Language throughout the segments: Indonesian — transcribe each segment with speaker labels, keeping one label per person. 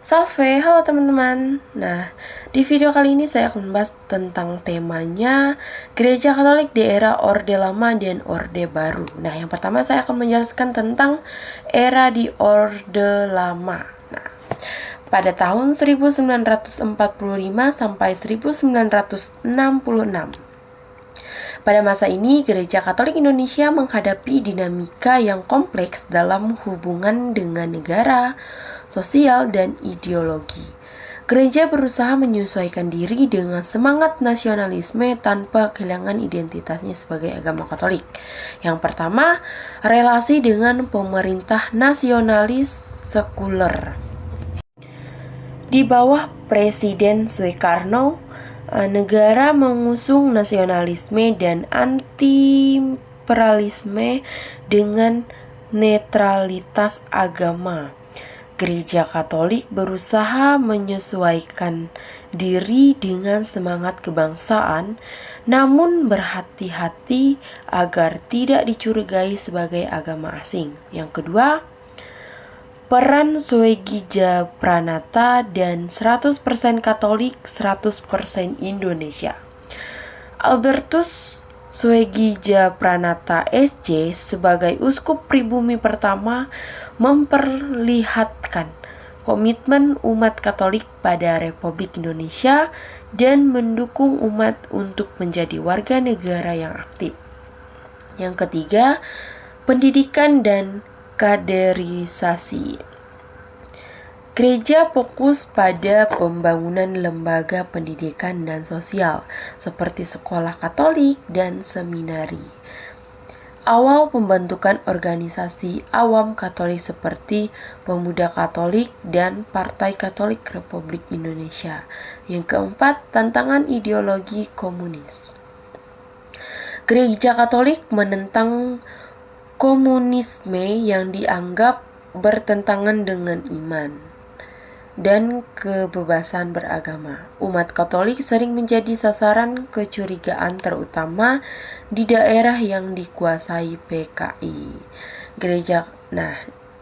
Speaker 1: Salve, halo teman-teman. Nah, di video kali ini saya akan membahas tentang temanya Gereja Katolik di era Orde Lama dan Orde Baru. Nah, yang pertama saya akan menjelaskan tentang era di Orde Lama. Nah, pada tahun 1945 sampai 1966. Pada masa ini, Gereja Katolik Indonesia menghadapi dinamika yang kompleks dalam hubungan dengan negara, sosial, dan ideologi. Gereja berusaha menyesuaikan diri dengan semangat nasionalisme tanpa kehilangan identitasnya sebagai agama Katolik. Yang pertama, relasi dengan pemerintah nasionalis sekuler. Di bawah Presiden Soekarno, negara mengusung nasionalisme dan anti-imperialisme dengan netralitas agama. Gereja Katolik berusaha menyesuaikan diri dengan semangat kebangsaan, namun berhati-hati agar tidak dicurigai sebagai agama asing. Yang kedua, peran Soegija Pranata dan 100% Katolik, 100% Indonesia. Albertus Soegija Pranata SC sebagai uskup pribumi pertama memperlihatkan komitmen umat Katolik pada Republik Indonesia dan mendukung umat untuk menjadi warga negara yang aktif. Yang ketiga, pendidikan dan kaderisasi. Gereja fokus pada pembangunan lembaga pendidikan dan sosial seperti sekolah Katolik dan seminari. Awal pembentukan organisasi awam Katolik seperti Pemuda Katolik dan Partai Katolik Republik Indonesia. Yang keempat, tantangan ideologi komunis. Gereja Katolik menentang komunisme yang dianggap bertentangan dengan iman dan kebebasan beragama. Umat Katolik sering menjadi sasaran kecurigaan terutama di daerah yang dikuasai PKI.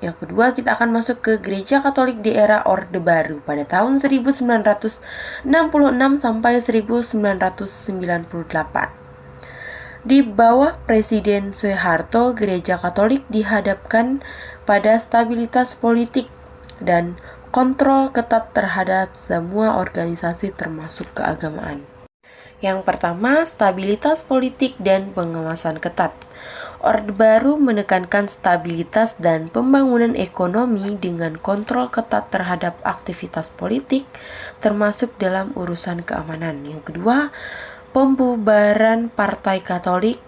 Speaker 1: Yang kedua kita akan masuk ke Gereja Katolik di era Orde Baru pada tahun 1966 sampai 1998. Di bawah Presiden Soeharto, Gereja Katolik dihadapkan pada stabilitas politik dan kontrol ketat terhadap semua organisasi termasuk keagamaan. Yang pertama, stabilitas politik dan pengawasan ketat. Orde Baru menekankan stabilitas dan pembangunan ekonomi dengan kontrol ketat terhadap aktivitas politik, termasuk dalam urusan keamanan. Yang kedua, pembubaran Partai Katolik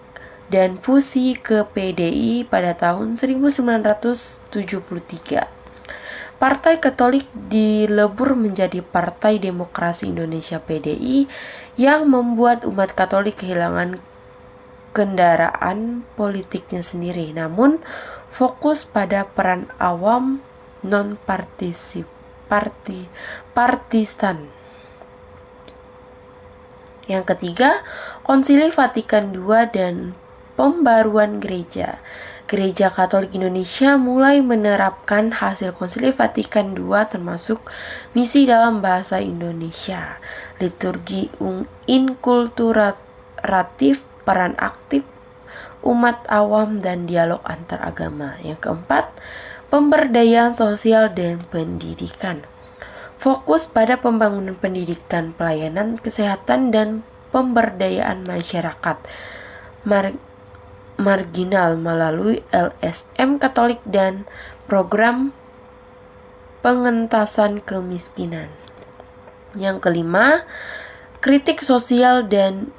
Speaker 1: dan fusi ke PDI pada tahun 1973. Partai Katolik dilebur menjadi Partai Demokrasi Indonesia (PDI) yang membuat umat Katolik kehilangan kendaraan politiknya sendiri, namun fokus pada peran awam non-partisan. Yang ketiga, Konsili Vatikan II dan pembaruan gereja. Gereja Katolik Indonesia mulai menerapkan hasil Konsili Vatikan II termasuk misi dalam bahasa Indonesia, liturgi inkulturatif, peran aktif umat awam, dan dialog antar agama. Yang keempat, pemberdayaan sosial dan pendidikan. Fokus pada pembangunan pendidikan, pelayanan kesehatan, dan pemberdayaan masyarakat marginal melalui LSM Katolik dan program pengentasan kemiskinan. Yang kelima, kritik sosial dan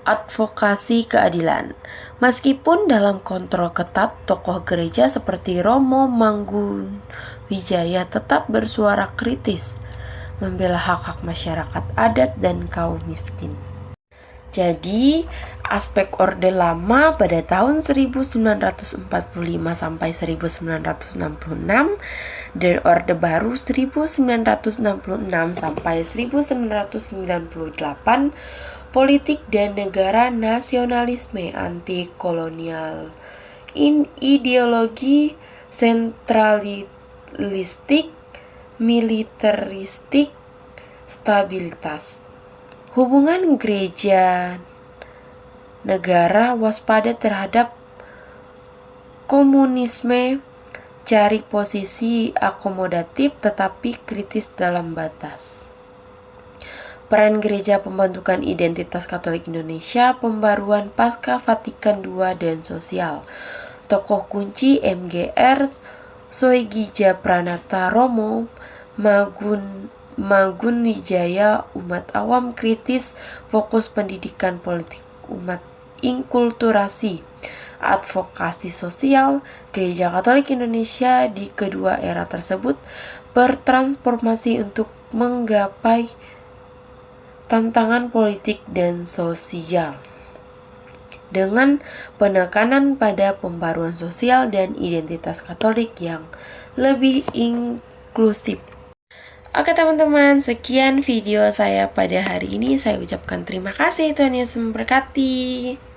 Speaker 1: advokasi keadilan. Meskipun dalam kontrol ketat, tokoh gereja seperti Romo Mangkunegaran tetap bersuara kritis, membela hak-hak masyarakat adat dan kaum miskin. Jadi, aspek Orde Lama pada tahun 1945 sampai 1966 dan Orde Baru 1966 sampai 1998, politik dan negara, nasionalisme, anti-kolonial, ideologi sentralistik, militeristik, stabilitas. Hubungan gereja negara waspada terhadap komunisme, cari posisi akomodatif tetapi kritis dalam batas. Peran gereja pembentukan identitas Katolik Indonesia, pembaruan pasca Vatikan II dan sosial. Tokoh kunci MGR, Soegija Pranata Romo, Magun Wijaya, umat awam kritis, fokus pendidikan politik umat, inkulturasi, advokasi sosial. Gereja Katolik Indonesia di kedua era tersebut bertransformasi untuk menggapai tantangan politik dan sosial dengan penekanan pada pembaruan sosial dan identitas Katolik yang lebih inklusif. Oke teman-teman, sekian video saya pada hari ini. Saya ucapkan terima kasih, Tuhan Yesus memberkati.